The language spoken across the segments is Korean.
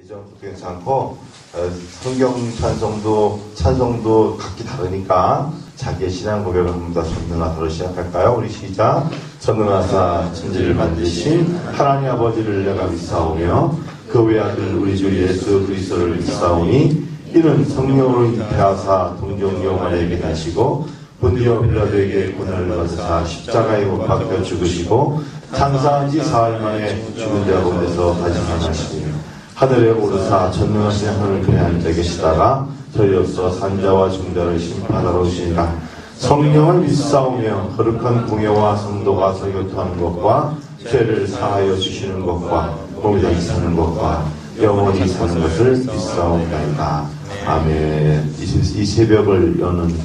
예전부터 괜찮고 성경 찬송도 각기 다르니까 자기의 신앙 고백을 합니다. 전능하사로 시작할까요? 우리 시작. 전능하사 천지를 만드신 하나님 아버지를 내가 믿사오며 그 외아들 우리 주 예수 그리스도를 믿사오니 이는 성령으로 잉태하사 동정녀 마리아에게 나시고 본디오 빌라도에게 고난을 받으사 십자가에 못 박혀 죽으시고 장사한 지 사흘 만에 죽은 자 가운데서 다시 살아나시며 하늘에 오르사 전능하신 하늘 그네 앉아 계시다가 저희로서 산자와 중자를 심판하러 오시니라. 성령을 믿사오며 거룩한 공예와 성도가 설교토하는 것과 죄를 사하여 주시는 것과 공의하게 사는 것과 영원히 사는 것을 믿사옵나이다. 아멘. 이 새벽을 여는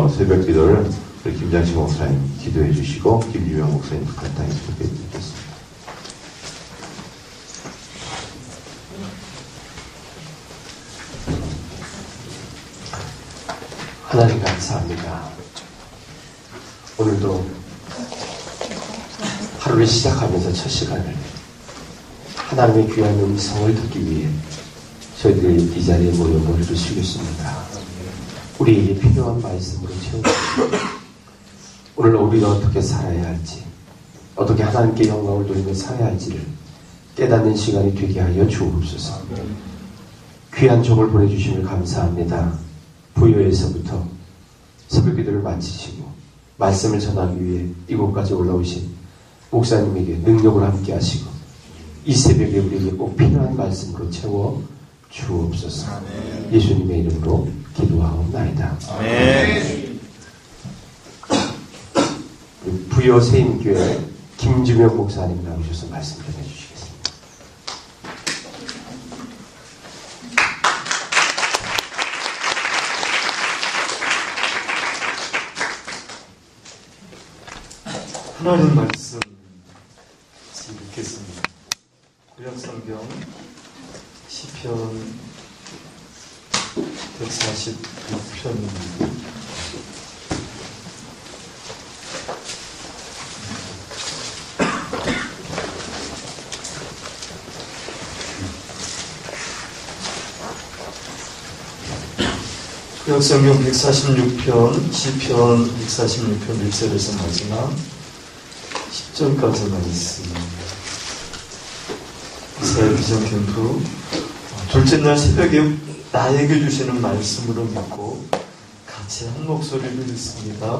새벽 기도를 우리 김장식 목사님 기도해 주시고 김유영 목사님 간단히 소개해 드리겠습니다. 하나님 감사합니다. 오늘도 하루를 시작하면서 첫 시간을 하나님의 귀한 음성을 듣기 위해 저희들이 이 자리에 모여 머리를 숙였습니다. 우리에게 필요한 말씀으로 채워주시고 오늘 우리가 어떻게 살아야 할지, 어떻게 하나님께 영광을 돌리며 살아야 할지를 깨닫는 시간이 되게 하여 주옵소서. 귀한 종을 보내주심을 감사합니다. 부여에서부터 새벽 기도를 마치시고 말씀을 전하기 위해 이곳까지 올라오신 목사님에게 능력을 함께 하시고 이 새벽에 우리에게 꼭 필요한 말씀으로 채워 주옵소서. 예수님의 이름으로 기도하옵나이다. 아멘. 부여 세임교회 김주명 목사님 나오셔서 말씀 좀 해주시겠습니다. 하나님 말씀 읽겠습니다. 구약성경 시편 146편입니다. 구약성경 146편 시편 146편 1절에서 마지막 10절까지만 있습니다. 이사야 비전 캠프 둘째 날 새벽에 나에게 주시는 말씀으로 믿고 같이 한 목소리를 읽습니다.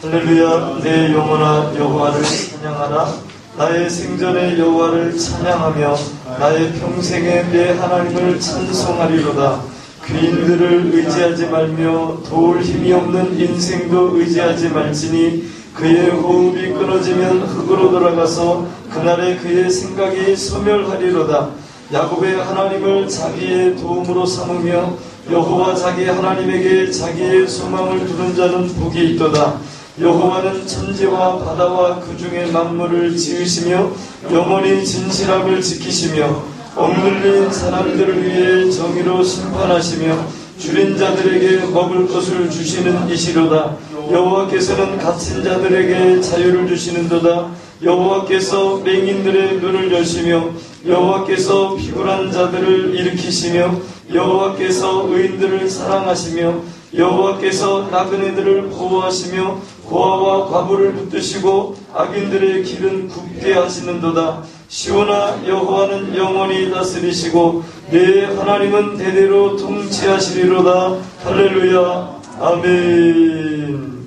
할렐루야. 내 영혼아 여호와를 찬양하라. 나의 생전에 여호와를 찬양하며 나의 평생에 내 하나님을 찬송하리로다. 귀인들을 의지하지 말며 도울 힘이 없는 인생도 의지하지 말지니 그의 호흡이 끊어지면 흙으로 돌아가서 그날에 그의 생각이 소멸하리로다. 야곱의 하나님을 자기의 도움으로 삼으며 여호와 자기 하나님에게 자기의 소망을 두는 자는 복이 있도다. 여호와는 천지와 바다와 그 중에 만물을 지으시며 영원히 진실함을 지키시며 억눌린 사람들을 위해 정의로 심판하시며 줄인 자들에게 먹을 것을 주시는 이시로다. 여호와께서는 갇힌 자들에게 자유를 주시는도다. 여호와께서 맹인들의 눈을 여시며 여호와께서 피곤한 자들을 일으키시며 여호와께서 의인들을 사랑하시며 여호와께서 나그네들을 보호하시며 고아와 과부를 붙드시고 악인들의 길은 굽게 하시는도다. 시온아 여호와는 영원히 다스리시고 내 하나님은 대대로 통치하시리로다. 할렐루야. 아멘.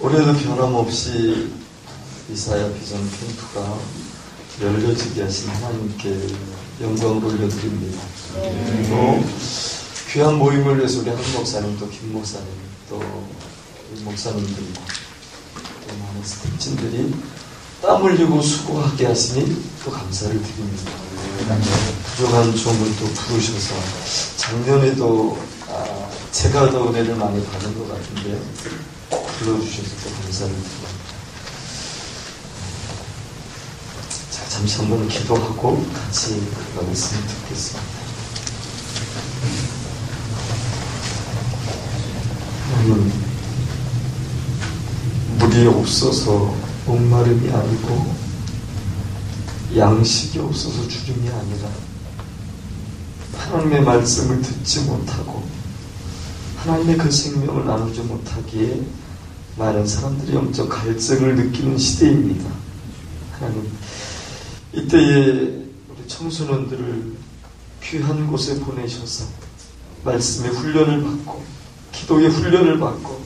올해도 변함없이 이사야 비전 캠프가 열려지게 하신 하나님께 영광을 올려드립니다. 그리고 귀한 모임을 위해서 우리 한 목사님 또 김 목사님 또 목사님들과 또 많은 스태프진들이 땀 흘리고 수고하게 하시니 또 감사를 드립니다. 부족한 종을 또 부르셔서 작년에도 제가 더 은혜를 많이 받은 것 같은데 불러주셔서 또 감사를 드립니다. 자, 잠시 한번 기도하고 같이 말씀 듣겠습니다. 물이 없어서 목마름이 아니고 양식이 없어서 죽임이 아니라 하나님의 말씀을 듣지 못하고 하나님의 그 생명을 나누지 못하기에 많은 사람들이 영적 갈증을 느끼는 시대입니다. 하나님, 이때에 우리 청소년들을 귀한 곳에 보내셔서 말씀의 훈련을 받고 기도의 훈련을 받고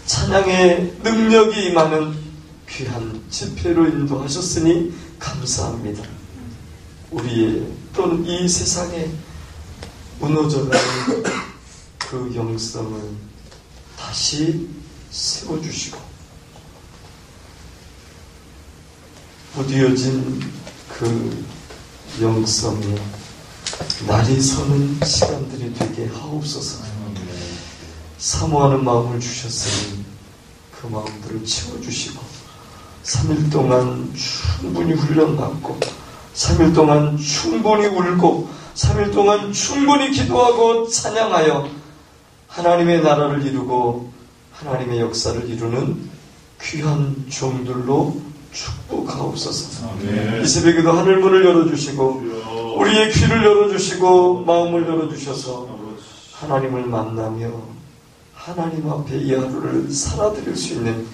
찬양의 능력이 임하는 귀한 집회로 인도하셨으니 감사합니다. 우리의 또는 이 세상에 무너져가는 그 영성을 다시 세워주시고 무뎌진 그 영성에 날이 서는 시간들이 되게 하옵소서. 사모하는 마음을 주셨으니 그 마음들을 채워주시고 3일 동안 충분히 훈련받고 3일 동안 충분히 울고 3일 동안 충분히 기도하고 찬양하여 하나님의 나라를 이루고 하나님의 역사를 이루는 귀한 종들로 축복하옵소서. 이 새벽에도 하늘문을 열어주시고 우리의 귀를 열어주시고 마음을 열어주셔서 하나님을 만나며 하나님 앞에 이 하루를 살아드릴 수 있는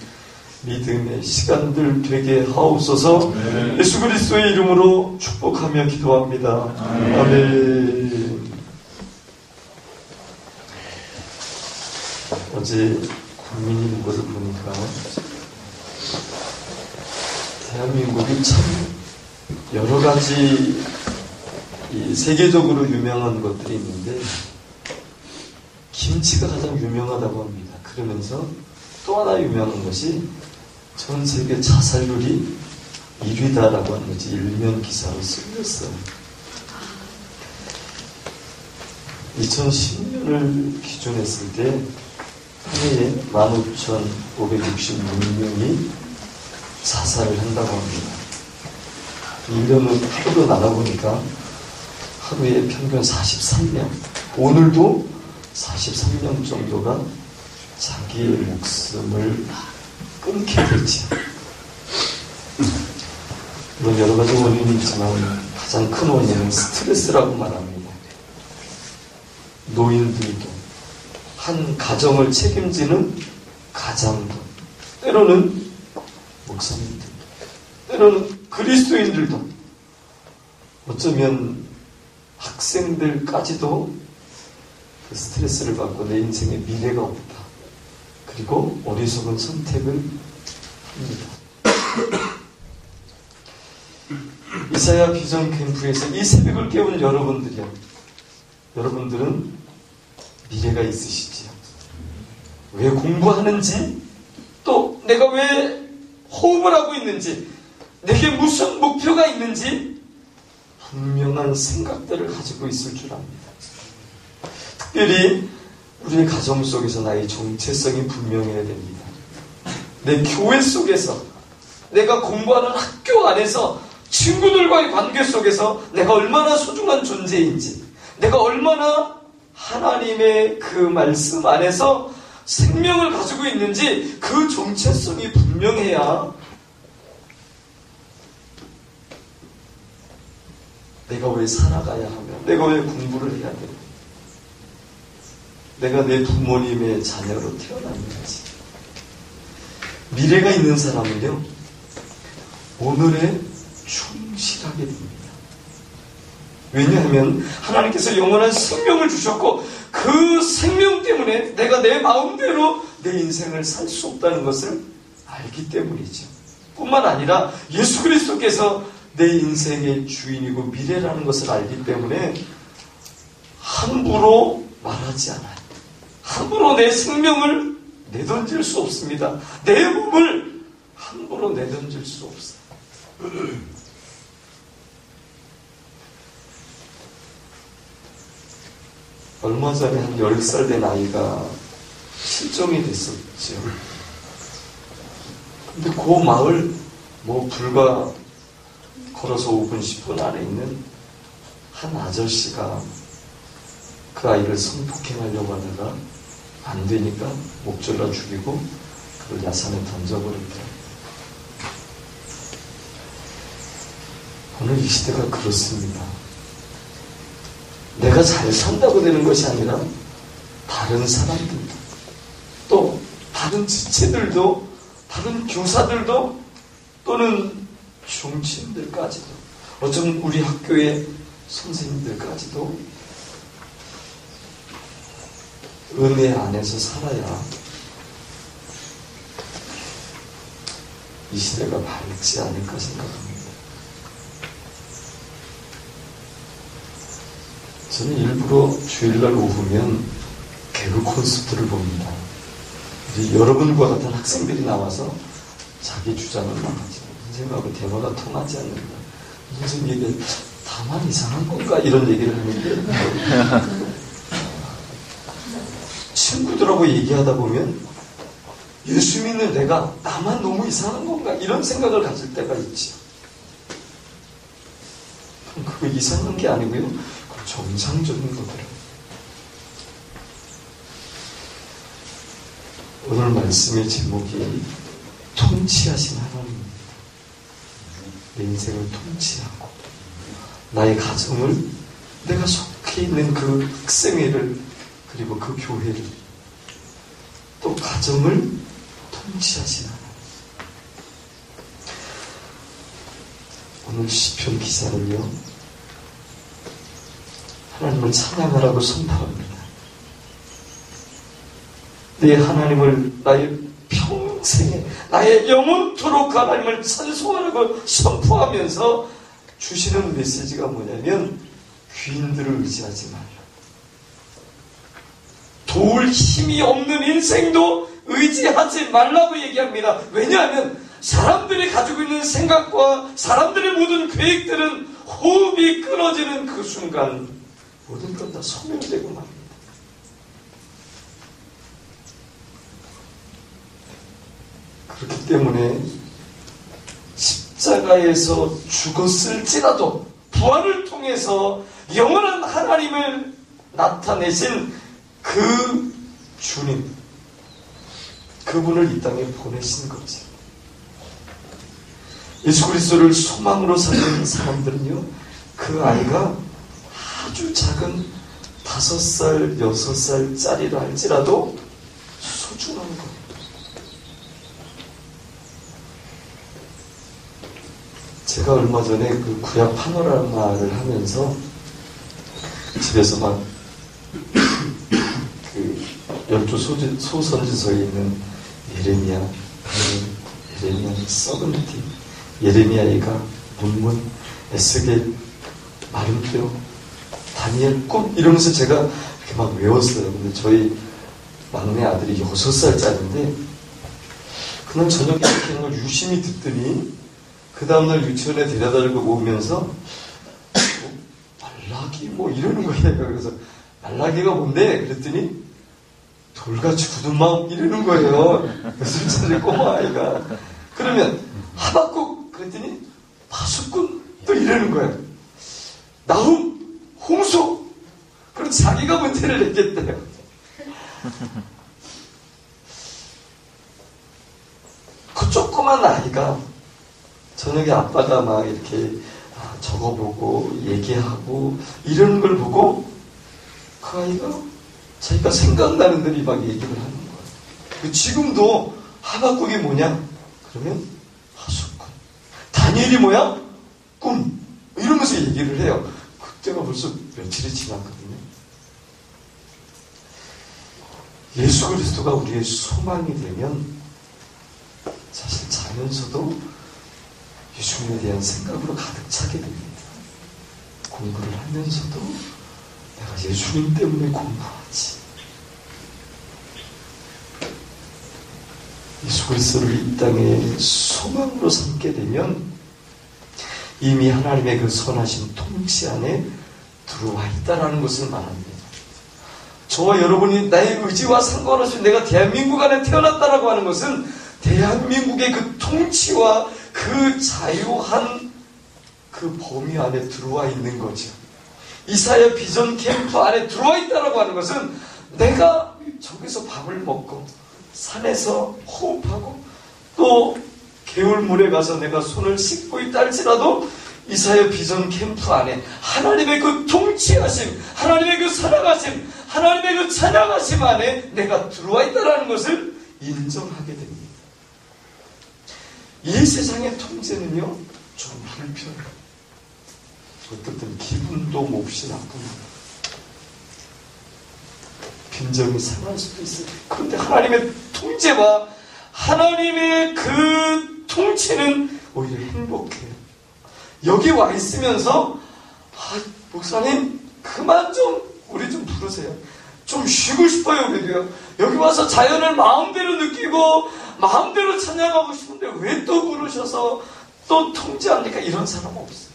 믿음의 시간들 되게 하옵소서. 예수 그리스도의 이름으로 축복하며 기도합니다. 아멘. 어제 국민인구를 보니까 대한민국이 참 여러 가지 세계적으로 유명한 것들이 있는데 김치가 가장 유명하다고 합니다. 그러면서 또 하나 유명한 것이 전 세계 자살률이 1위다라고 하는 것이 일면 기사로 쓰였어요. 2010년을 기준했을 때 해외에 15,566명이 자살을 한다고 합니다. 1년을 하루로 나눠보니까 하루에 평균 43명, 오늘도 43명 정도가 자기의 목숨을 끊게 되지. 물론 여러 가지 원인이 있지만 가장 큰 원인은 스트레스라고 말합니다. 노인들도, 한 가정을 책임지는 가장도, 때로는 목사님들도, 때로는 그리스도인들도, 어쩌면 학생들까지도 그 스트레스를 받고 내 인생에 미래가 없다. 그리고 어리석은 선택을 합니다. 이사야 비전 캠프에서 이 새벽을 깨운 여러분들은 미래가 있으시지요. 왜 공부하는지, 또 내가 왜 호흡을 하고 있는지, 내게 무슨 목표가 있는지 분명한 생각들을 가지고 있을 줄 압니다. 특별히 우리의 가정 속에서 나의 정체성이 분명해야 됩니다. 내 교회 속에서, 내가 공부하는 학교 안에서, 친구들과의 관계 속에서 내가 얼마나 소중한 존재인지, 내가 얼마나 하나님의 그 말씀 안에서 생명을 가지고 있는지 그 정체성이 분명해야 내가 왜 살아가야 하며, 내가 왜 공부를 해야 되며, 내가 내 부모님의 자녀로 태어났는지. 미래가 있는 사람은요, 오늘에 충실하게 됩니다. 왜냐하면 하나님께서 영원한 생명을 주셨고 그 생명 때문에 내가 내 마음대로 내 인생을 살 수 없다는 것을 알기 때문이죠. 뿐만 아니라 예수 그리스도께서 내 인생의 주인이고 미래라는 것을 알기 때문에 함부로 말하지 않아요. 함부로 내 생명을 내던질 수 없습니다. 내 몸을 함부로 내던질 수 없어요. 얼마 전에 한 10살 된 아이가 실종이 됐었죠. 근데 그 마을 불과 걸어서 5분 10분 안에 있는 한 아저씨가 그 아이를 성폭행하려고 하다가 안 되니까 목 졸라 죽이고 그걸 야산에 던져버렸다. 오늘 이 시대가 그렇습니다. 내가 잘 산다고 되는 것이 아니라 다른 사람들도, 또 다른 지체들도, 다른 교사들도, 또는 중심들까지도, 어쩌면 우리 학교의 선생님들까지도 은혜 안에서 살아야 이 시대가 밝지 않을까 생각합니다. 저는 일부러 주일날 오후면 개그 콘서트를 봅니다. 여러분과 같은 학생들이 나와서 자기 주장을 나가죠. 선생님하고 대화가 통하지 않는다. 선생님 얘기 다만 이상한 건가? 이런 얘기를 하는데 친구들하고 얘기하다 보면 예수 믿는 내가 나만 너무 이상한 건가? 이런 생각을 가질 때가 있지. 그거 이상한 게 아니고요. 그건 정상적인 거더라고요. 오늘 말씀의 제목이 통치하신 하나님입니다. 내 인생을 통치하고 나의 가정을, 내가 속해 있는 그 학생회를, 그리고 그 교회를, 또 가정을 통치하신 하나님. 오늘 시편 기사는요, 하나님을 찬양하라고 선포합니다. 내 하나님을 나의 평생에, 나의 영원토록 하나님을 찬송하라고 선포하면서 주시는 메시지가 뭐냐면, 귀인들을 의지하지 말라. 도울 힘이 없는 인생도 의지하지 말라고 얘기합니다. 왜냐하면 사람들이 가지고 있는 생각과 사람들의 모든 계획들은 호흡이 끊어지는 그 순간 모든 건 다 소멸되고 맙니다. 그렇기 때문에 십자가에서 죽었을지라도 부활을 통해서 영원한 하나님을 나타내신 그 주님, 그분을 이 땅에 보내신 거지. 예수 그리스도를 소망으로 삼는 사람들은요, 그 아이가 아주 작은 5살, 6살짜리라 할지라도 소중한 거예요. 제가 얼마 전에 그 구약 파노라마를 하면서 집에서 막 그 12 소선지서에 있는 예레미야, 서븐티, 예레미야이가, 문문, 에스겔, 마름표, 다니엘, 꿈 이러면서 제가 이렇게 막 외웠어요. 근데 저희 막내 아들이 6살짜리인데 그날 저녁에 이렇게 하는 걸 유심히 듣더니 그 다음날 유치원에 데려다주고 오면서 말라기 뭐 이러는 거예요. 그래서 말라기가 뭔데? 그랬더니 돌같이 굳은 마음 이러는 거예요. 6살짜리 꼬마아이가. 그러면 하박국 그랬더니 파수꾼 또 이러는 거예요. 나훔, 홍수. 그럼 자기가 문제를 냈겠대요. 그 조그만 아이가 저녁에 아빠가 막 이렇게 적어보고 얘기하고 이러는 걸 보고 그 아이가 자기가 생각나는 대로 막 얘기를 하는 거예요. 지금도 하박국이 뭐냐? 그러면 파수꾼. 다니엘이 뭐야? 꿈. 이러면서 얘기를 해요. 그때가 벌써 며칠이 지났거든요. 예수 그리스도가 우리의 소망이 되면 사실 자면서도 예수님에 대한 생각으로 가득 차게 됩니다. 공부를 하면서도 내가 예수님 때문에 공부하지. 예수 그리스도를 이 땅에 소망으로 삼게 되면 이미 하나님의 그 선하신 통치 안에 들어와 있다라는 것을 말합니다. 저와 여러분이 나의 의지와 상관없이 내가 대한민국 안에 태어났다라고 하는 것은 대한민국의 그 통치와 그 자유한 그 범위 안에 들어와 있는 거죠. 이사야 비전 캠프 안에 들어와 있다라고 하는 것은 내가 저기서 밥을 먹고 산에서 호흡하고 또 개울물에 가서 내가 손을 씻고 있다 할지라도 이사야 비전 캠프 안에 하나님의 그 통치하심, 하나님의 그 살아가심, 하나님의 그 찬양하심 안에 내가 들어와 있다는 것을 인정하게 됩니다. 이 세상의 통제는요, 좀 불편해요. 어떨 땐 기분도 몹시 나쁩니다. 빈정이 상할 수도 있어요. 그런데 하나님의 통제와 하나님의 그 통치는 오히려 행복해요. 여기 와 있으면서 목사님 그만 좀 우리 좀 부르세요. 좀 쉬고 싶어요. 우리도요. 여기 와서 자연을 마음대로 느끼고 마음대로 찬양하고 싶은데 왜 또 부르셔서 또 통제합니까? 이런 사람 없어요.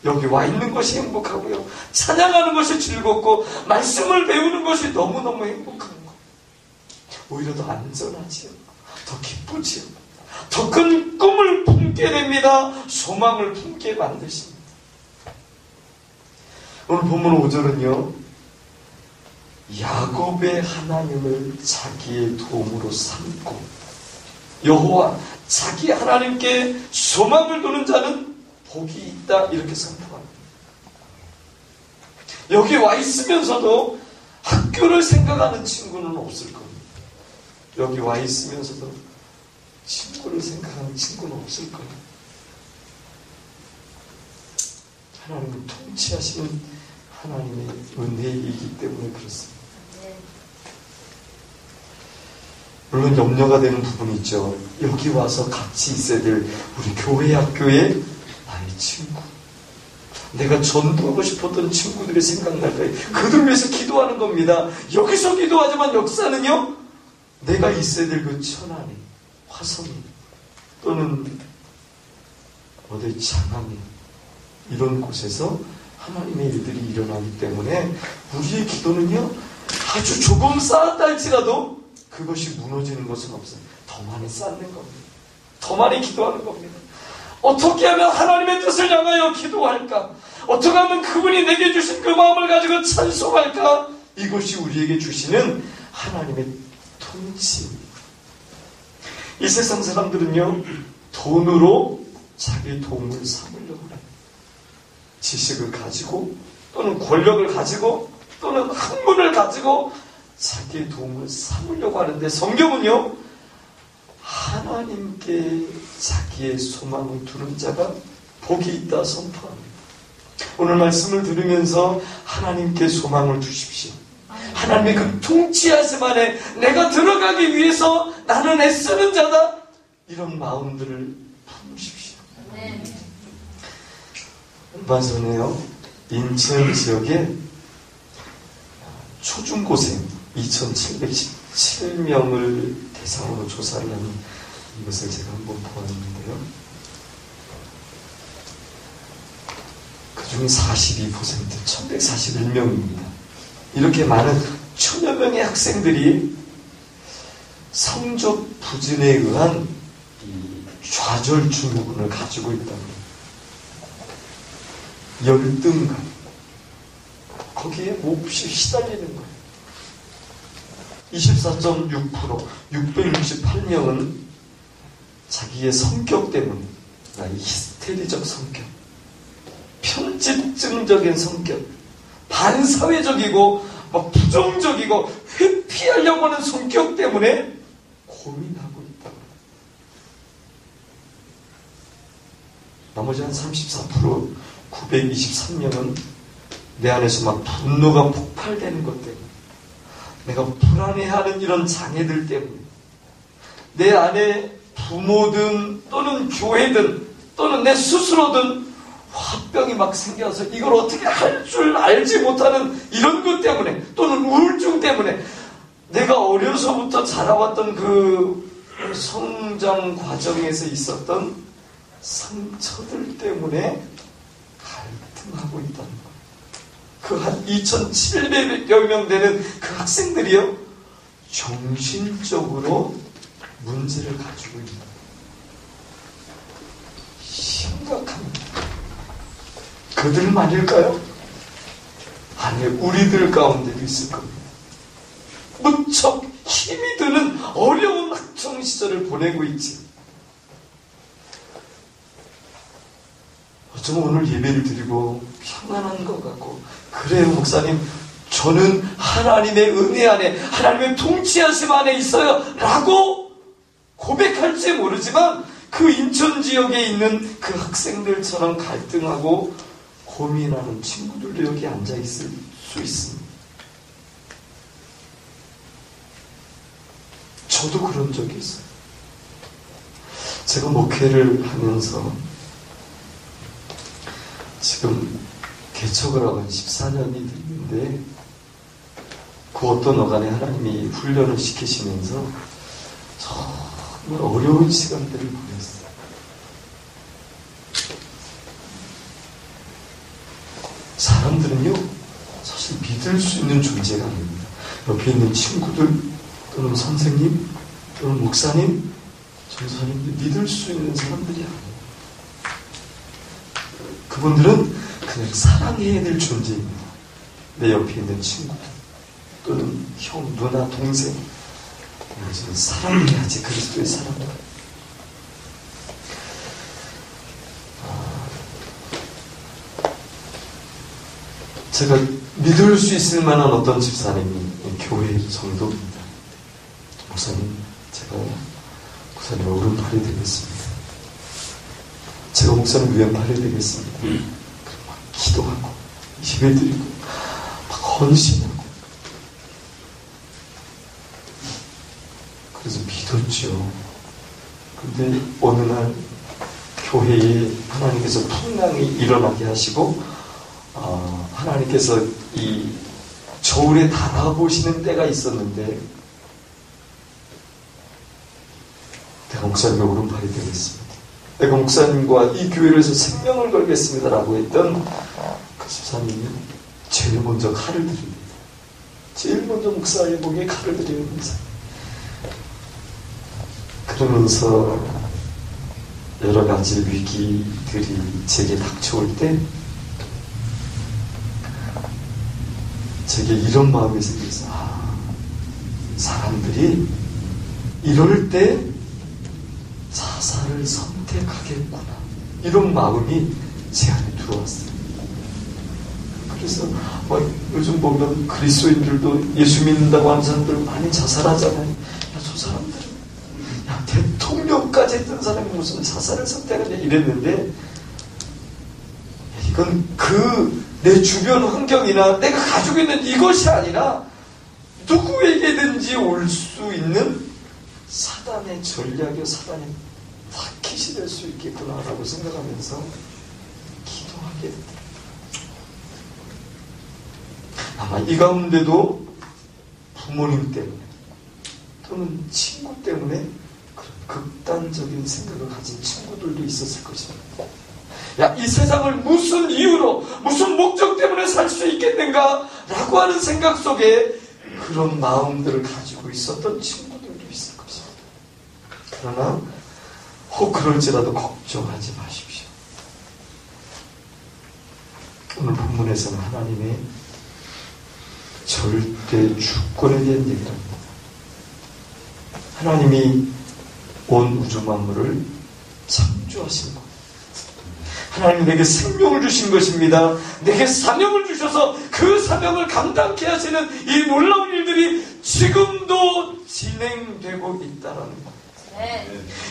여기 와 있는 것이 행복하고요. 찬양하는 것이 즐겁고 말씀을 배우는 것이 너무너무 행복한 거. 오히려 더 안전하지요. 더 기쁘지요. 더 큰 꿈을 품게 됩니다. 소망을 품게 만드십니다. 오늘 본문 5절은요. 야곱의 하나님을 자기의 도움으로 삼고 여호와 자기 하나님께 소망을 두는 자는 복이 있다 이렇게 선포합니다. 여기 와 있으면서도 학교를 생각하는 친구는 없을 겁니다. 여기 와 있으면서도 친구를 생각하는 친구는 없을 거예요. 하나님은 통치하시는 하나님의 은혜이기 때문에 그렇습니다. 물론 염려가 되는 부분이 있죠. 여기 와서 같이 있어야 될 우리 교회 학교의 나의 친구. 내가 전도하고 싶었던 친구들이 생각날 거예요. 그들 위해서 기도하는 겁니다. 여기서 기도하지만 역사는요. 내가 있어야 될 그 천안에 화성에 또는 어디 장암에 이런 곳에서 하나님의 일들이 일어나기 때문에 우리의 기도는요. 아주 조금 쌓았다 할지라도 그것이 무너지는 것은 없어요. 더 많이 쌓는 겁니다. 더 많이 기도하는 겁니다. 어떻게 하면 하나님의 뜻을 향하여 기도할까? 어떻게 하면 그분이 내게 주신 그 마음을 가지고 찬송할까? 이것이 우리에게 주시는 하나님의 통치입니다. 이 세상 사람들은요. 돈으로 자기 도움을 삼으려고 해요. 지식을 가지고 또는 권력을 가지고 또는 학문을 가지고 자기의 도움을 삼으려고 하는데 성경은요. 하나님께 자기의 소망을 두는 자가 복이 있다 선포합니다. 오늘 말씀을 들으면서 하나님께 소망을 두십시오. 하나님의 그 통치하심 안에 내가 들어가기 위해서 나는 애쓰는 자다. 이런 마음들을 품으십시오. 얼마 전에요. 인천 지역에 초중고생 2,717명을 대상으로 조사를 하는 이것을 제가 한번 보았는데요. 그중 42% 1,141명입니다. 이렇게 많은 1,000여 명의 학생들이 성적 부진에 의한 이 좌절 증후군을 가지고 있답니다. 열등감 거기에 몹시 시달리는 거예요. 24.6% 668명은 자기의 성격 때문에 히스테리적 성격, 편집증적인 성격, 반사회적이고 막 부정적이고 회피하려고 하는 성격 때문에 고민하고 있다고. 나머지 한 34% 923명은 내 안에서 막 분노가 폭발되는 것 때문에, 내가 불안해하는 이런 장애들 때문에, 내 안에 부모든 또는 교회든 또는 내 스스로든 화병이 막 생겨서 이걸 어떻게 할 줄 알지 못하는 이런 것 때문에 또는 우울증 때문에 내가 어려서부터 자라왔던 그 성장 과정에서 있었던 상처들 때문에 갈등하고 있다는 거예요. 그 한 2,700여 명 되는 그 학생들이요, 정신적으로 문제를 가지고 있는 거예요. 심각합니다. 그들만일까요? 아니, 우리들 가운데도 있을 겁니다. 무척 힘이 드는 어려운 학창 시절을 보내고 있지. 좀 오늘 예배를 드리고 평안한 것 같고, 그래요 목사님, 저는 하나님의 은혜 안에, 하나님의 통치하심 안에 있어요 라고 고백할지 모르지만, 그 인천 지역에 있는 그 학생들처럼 갈등하고 고민하는 친구들도 여기 앉아 있을 수 있습니다. 저도 그런 적이 있어요. 제가 목회를 하면서 지금 개척을 하고 14년이 됐는데, 그 어떤 어간에 하나님이 훈련을 시키시면서 정말 어려운 시간들을 보냈어요. 사람들은요, 사실 믿을 수 있는 존재가 아닙니다. 옆에 있는 친구들, 또는 선생님, 또는 목사님, 전사님들, 믿을 수 있는 사람들이 아니에요. 그분들은 그냥 사랑해야 될 존재입니다. 내 옆에 있는 친구들, 또는 형, 누나, 동생, 우리는 사랑해야지, 그리스도의 사랑을. 제가 믿을 수 있을 만한 어떤 집사님이 교회 성도입니다. 목사님, 제가 목사님 오른팔이 되겠습니다. 제가 목사님 왼팔이 되겠습니다. 그리고 막 기도하고 예배드리고 막 헌신하고, 그래서 믿었죠. 근데 어느 날 교회에 하나님께서 풍랑이 일어나게 하시고, 하나님께서 이 저울에 달아보시는 때가 있었는데, 내가 목사님의 오른팔이 되겠습니다. 내가 목사님과 이 교회를 위해서 생명을 걸겠습니다라고 했던 그 집사님이 제일 먼저 칼을 드립니다. 제일 먼저 목사의 목에 칼을 드리면서, 그러면서 여러 가지 위기들이 제게 닥쳐올 때 제게 이런 마음이 생겼어요. 사람들이 이럴 때 자살을 선택하겠구나, 이런 마음이 제 안에 들어왔어요. 그래서 요즘 보면 그리스도인들도, 예수 믿는다고 하는 사람들 많이 자살하잖아요. 야, 저 사람들은, 야, 대통령까지 했던 사람이 무슨 자살을 선택하냐 이랬는데, 이건 내 주변 환경이나 내가 가지고 있는 이것이 아니라 누구에게든지 올 수 있는 사단의 전략이요, 사단의 타깃이 될 수 있겠구나라고 생각하면서 기도하게 됩니다. 아마 이 가운데도 부모님 때문에 또는 친구 때문에 그런 극단적인 생각을 가진 친구들도 있었을 것입니다. 야, 이 세상을 무슨 이유로, 무슨 목적 때문에 살 수 있겠는가 라고 하는 생각 속에 그런 마음들을 가지고 있었던 친구들도 있을 것입니다. 그러나 혹 그럴지라도 걱정하지 마십시오. 오늘 본문에서는 하나님의 절대 주권에 대한 얘기를 합니다. 하나님이 온 우주 만물을 창조하신 것, 하나님 내게 생명을 주신 것입니다. 내게 사명을 주셔서 그 사명을 감당케 하시는 이 놀라운 일들이 지금도 진행되고 있다는 것.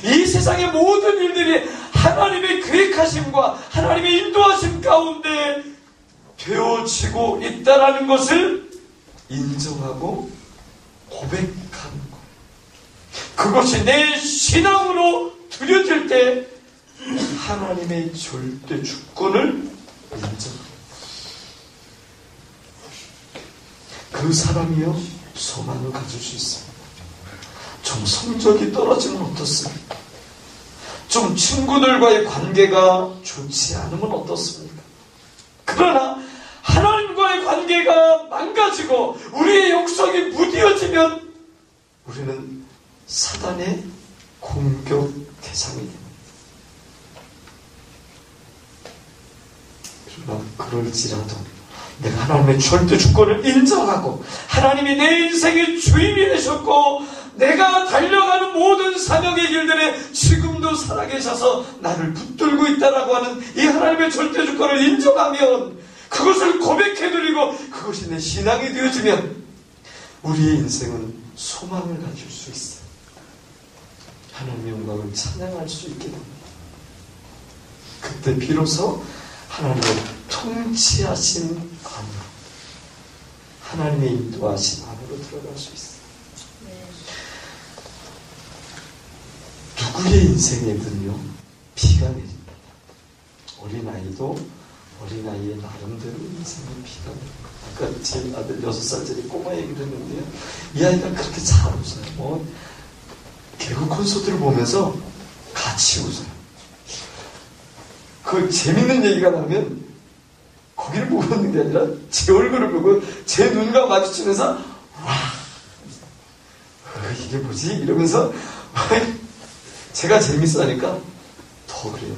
이 세상의 모든 일들이 하나님의 계획하심과 하나님의 인도하심 가운데 되어지고 있다는 것을 인정하고 고백하는 것. 그것이 내 신앙으로 드려질 때 하나님의 절대 주권을 인정합니다. 그 사람이요, 소망을 가질 수 있습니다. 좀 성적이 떨어지면 어떻습니까? 좀 친구들과의 관계가 좋지 않으면 어떻습니까? 그러나 하나님과의 관계가 망가지고 우리의 역성이 무뎌지면 우리는 사단의 공격 대상이 됩니다. 그러나 그럴지라도 내가 하나님의 절대 주권을 인정하고 하나님이 내 인생의 주인이 되셨고 내가 달려가는 모든 사명의 길들에 지금도 살아계셔서 나를 붙들고 있다라고 하는 이 하나님의 절대 주권을 인정하면, 그것을 고백해드리고 그것이 내 신앙이 되어지면 우리의 인생은 소망을 가질 수 있어요. 하나님의 영광을 찬양할 수 있게 됩니다. 그때 비로소 하나님의 통치하신 안으로, 하나님의 인도하신 안으로 들어갈 수 있어요. 누구의 인생에든요 비가 내립니다. 어린아이도 어린아이의 나름대로 인생에 비가 내립니다. 아까 제 아들 6살짜리 꼬마 얘기를 했는데요, 이 아이가 그렇게 잘 웃어요. 개그 콘서트를 보면서 같이 웃어요. 그 재밌는 얘기가 나면 거기를 보고 있는 게 아니라 제 얼굴을 보고 제 눈과 마주치면서 와, 이게 뭐지? 이러면서 제가 재밌어 하니까 더 그래요.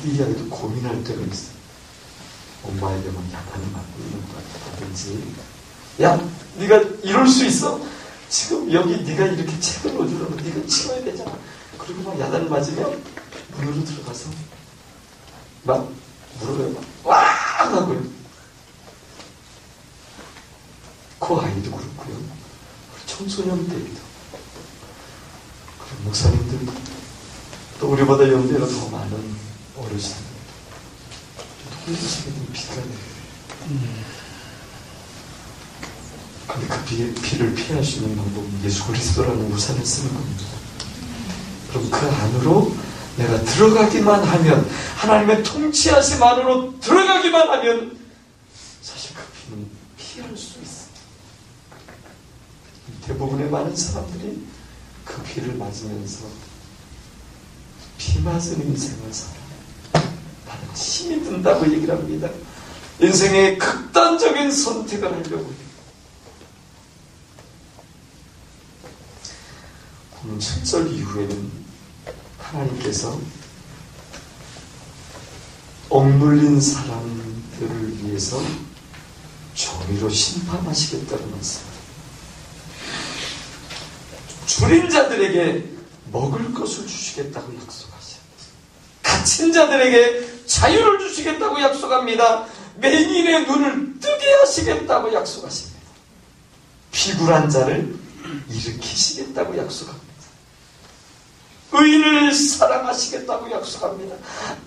이 이야기도 고민할 때가 있어요. 엄마에게 막 야단을 맞고 있는 것 같다든지, 야, 네가 이럴 수 있어? 지금 여기 네가 이렇게 책을 놓으려고 네가 치워야 되잖아. 그리고 막 야단을 맞으면 문으로 들어가서 막 물어요. 막 와! 하고요. 그 아이도 그렇고요. 청소년 때에도, 목사님들, 또 우리보다 연배가 더 많은 어르신들, 돌리시는 비가 내려요. 근데 그 비를 피할 수 있는 방법은 예수 그리스도라는 우산을 쓰는 겁니다. 그럼 그 안으로 내가 들어가기만 하면, 하나님의 통치하심 안으로 들어가기만 하면 사실 그 비는 피할 수 있어요. 대부분의 많은 사람들이 그 비를 맞으면서 비 맞은 인생을 살아요. 나는 힘이 든다고 얘기를 합니다. 인생의 극단적인 선택을 하려고 해요. 오늘 7절 이후에는 하나님께서 억눌린 사람들을 위해서 정의로 심판하시겠다고 말씀합니다. 줄인 자들에게 먹을 것을 주시겠다고 약속하셔요. 갇힌 자들에게 자유를 주시겠다고 약속합니다. 맹인의 눈을 뜨게 하시겠다고 약속하십니다. 비굴한 자를 일으키시겠다고 약속합니다. 의인을 사랑하시겠다고 약속합니다.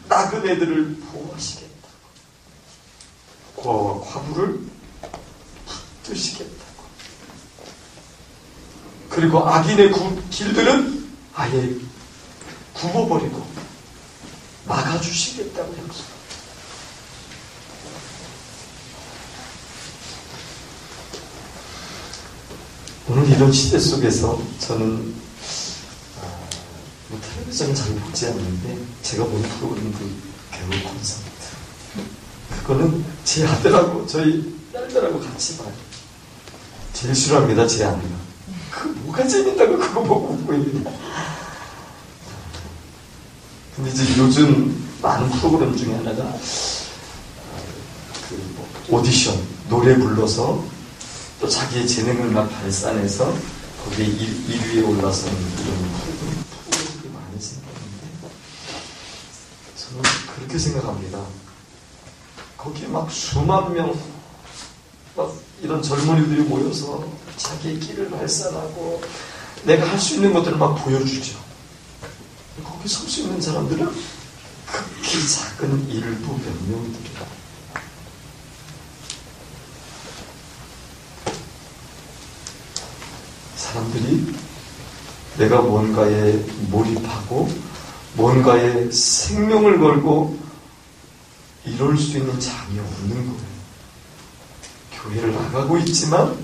나그네들을 보호하시겠다고, 고아와 과부를 붙드시겠다고, 그리고 악인의 길들은 아예 굽어버리고 막아주시겠다고 약속합니다. 오늘 이런 시대 속에서 저는 텔레비전을 잘 보지 않는데 제가 보는 프로그램도 개그 콘서트, 그거는 제 아들하고 저희 딸들하고 같이 봐요. 제일 싫어합니다, 제 아내가. 그 뭐가 재밌다고 그거 보고 웃고 있는데. 근데 이제 요즘 많은 프로그램 중에 하나가 오디션, 노래 불러서 또 자기의 재능을 막 발산해서 거기에 1위에 올라서는 이런 프로그램들이 많이 생겼는데, 저는 그렇게 생각합니다. 거기에 막 수만 명, 막 이런 젊은이들이 모여서 자기의 끼를 발산하고 내가 할 수 있는 것들을 막 보여주죠. 거기 설 수 있는 사람들은 극히 작은 일부 몇 명들이에요. 사람들이 내가 뭔가에 몰입하고 뭔가에 생명을 걸고 이룰 수 있는 장이 없는 거예요. 교회를 나가고 있지만,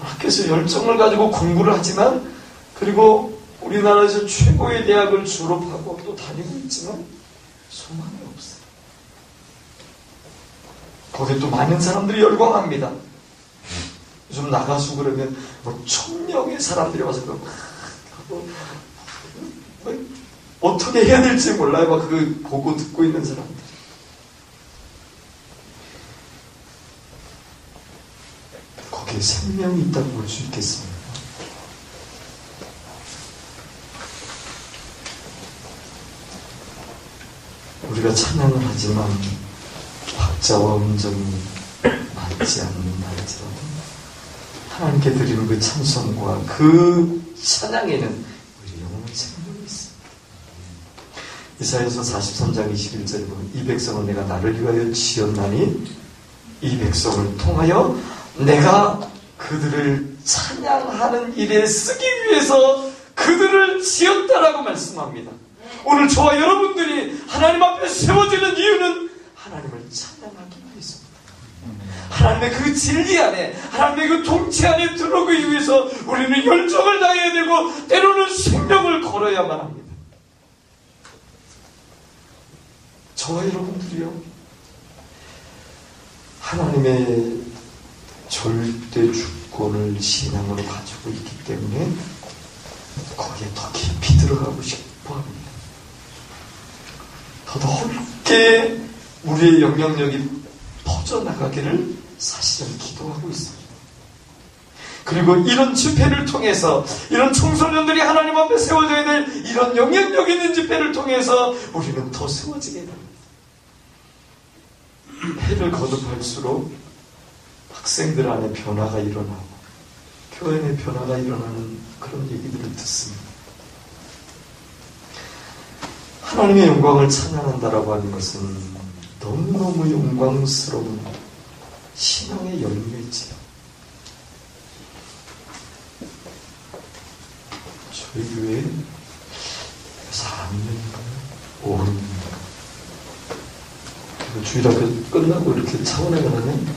학교에서 열정을 가지고 공부를 하지만, 그리고 우리나라에서 최고의 대학을 졸업하고 또 다니고 있지만 소망이 없어요. 거기에 또 많은 사람들이 열광합니다. 요즘 나가수 그러면 뭐 1000명의 사람들이 와서 뭐 어떻게 해야 될지 몰라요. 막 그거 보고 듣고 있는 사람들. 거기에 생명이 있다고 볼 수 있겠습니다. 우리가 찬양을 하지만 박자와 음정이 맞지 않는다 할지라도 하나님께 드리는 그 찬송과 그 찬양에는 우리 영혼의 생명이 있습니다. 이사야서 43장 21절에 보면 이 백성은 내가 나를 위하여 지었나니 이 백성을 통하여 내가 그들을 찬양하는 일에 쓰기 위해서 그들을 지었다라고 말씀합니다. 오늘 저와 여러분들이 하나님 앞에 세워지는 이유는 하나님을 찬양하기 위해서입니다. 하나님의 그 진리 안에, 하나님의 그 통치 안에 들어오기 위해서 우리는 열정을 다해야 되고 때로는 생명을 걸어야만 합니다. 저와 여러분들이요, 하나님의 절대 주권을 신앙으로 가지고 있기 때문에 거기에 더 깊이 들어가고 싶어 합니다. 더 넓게 우리의 영향력이 퍼져나가기를 사실은 기도하고 있습니다. 그리고 이런 집회를 통해서, 이런 청소년들이 하나님 앞에 세워져야 될 이런 영향력 있는 집회를 통해서 우리는 더 세워지게 됩니다. 해를 거듭할수록 학생들 안에 변화가 일어나고 교회 내 변화가 일어나는 그런 얘기들을 듣습니다. 하나님의 영광을 찬양한다라고 하는 것은 너무너무 영광스러운 신앙의 열매지요. 저희 교회에 4년인가요? 5년인가요? 주일학교 끝나고 이렇게 차원에 가면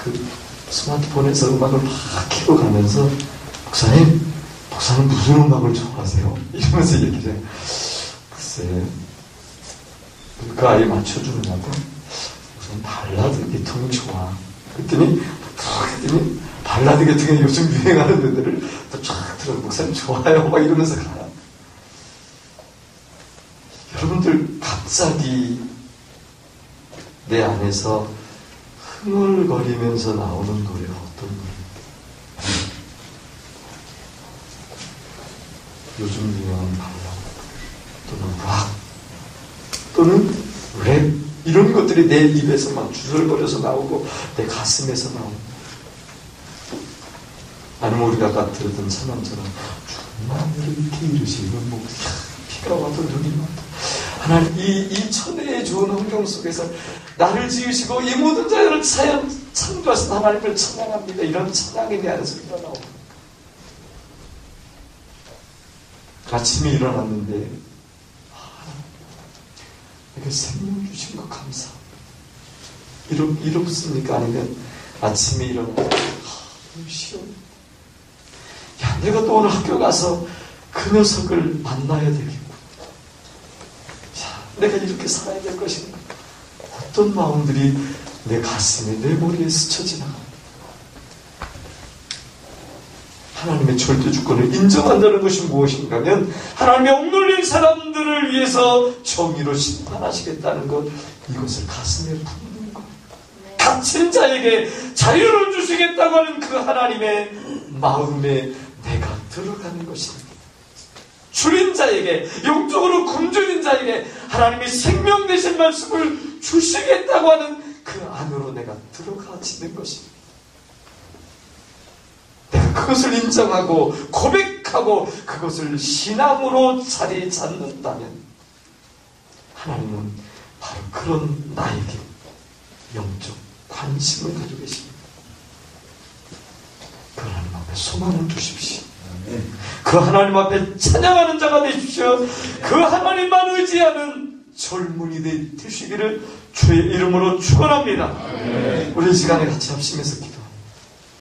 그 스마트폰에서 음악을 막 키고 가면서 목사님 무슨 음악을 좋아하세요? 이러면서 얘기를 해요. 글쎄, 그 아이 맞춰주느냐고 우선 발라드 계통이 좋아. 그랬더니 발라드 계통에 요즘 유행하는 노래들을 또 쫙 들어. 목사님 좋아요. 막 이러면서 가요. 여러분들 갑자기 내 안에서 흥얼거리면서 나오는 노래가 어떤 노래입니까? 요즘 유행하는 발라드 또는 락 또는 랩 이런 것들이 내 입에서 막 주설거려서 나오고 내 가슴에서 나오고, 아니면 우리가 아까 들었던 찬양처럼 주나를 이렇게 이루시는 목 비가 와도 눈이 와도 하나님 이 천혜의 좋은 환경 속에서 나를 지으시고 이 모든 자연을 창조하신 하나님을 찬양합니다. 이런 찬양이 내 안에서 일어나고, 아침에 일어났는데 내가 생명 주신 거 감사합니다. 이렇습니까? 아니면 아침에 일어나면 너무 시원해. 야, 내가 또 오늘 학교 가서 그 녀석을 만나야 되겠고, 자, 내가 이렇게 살아야 될 것인가. 어떤 마음들이 내 가슴에, 내 머리에 스쳐 지나갑니다. 하나님의 절대 주권을 인정한다는 것이 무엇인가 하면 하나님의 억눌린 사람들을 위해서 정의로 심판하시겠다는 것, 이것을 가슴에 품는 것, 갇힌 자에게 자유를 주시겠다고 하는 그 하나님의 마음에 내가 들어가는 것입니다. 줄인 자에게, 영적으로 굶주린 자에게 하나님이 생명 되신 말씀을 주시겠다고 하는 그 안으로 내가 들어가지는 것입니다. 내가 그것을 인정하고 고백하고 그것을 신앙으로 자리 잡는다면 하나님은 바로 그런 나에게 영적 관심을 가지고 계십니다. 그 하나님 앞에 소망을 주십시오. 그 하나님 앞에 찬양하는 자가 되십시오. 그 하나님만 의지하는 젊은이 되시기를 주의 이름으로 축원합니다. 우리 시간에 같이 합심해서 기도합니다.